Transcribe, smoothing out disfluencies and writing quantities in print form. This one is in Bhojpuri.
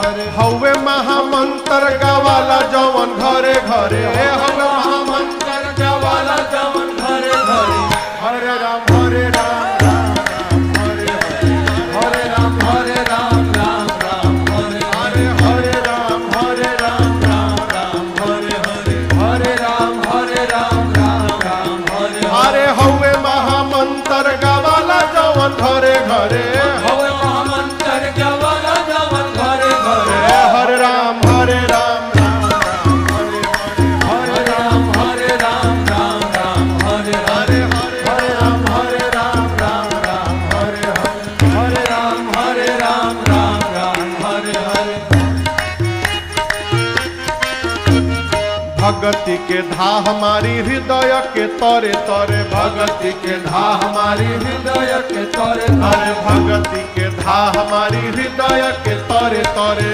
हवे महामंत्र गावाला जवन घरे घरे हवे महामंत्र गावाला जवन घरे घरे हरे राम राम हरे हरे राम राम हरे हरे राम राम हरे हरे राम हरे हरे हवे महामंत्र गावाला जवन घरे घरे हवे महामंत्र गावाला जवन घरे घरे हरे राम हरे राम हरे हरे राम भगति के धा हमारी हृदय के तरे तरे भगति के धा हमारी हृदय के तरे तरे भगति के धा हमारी हृदय के तरे तरे।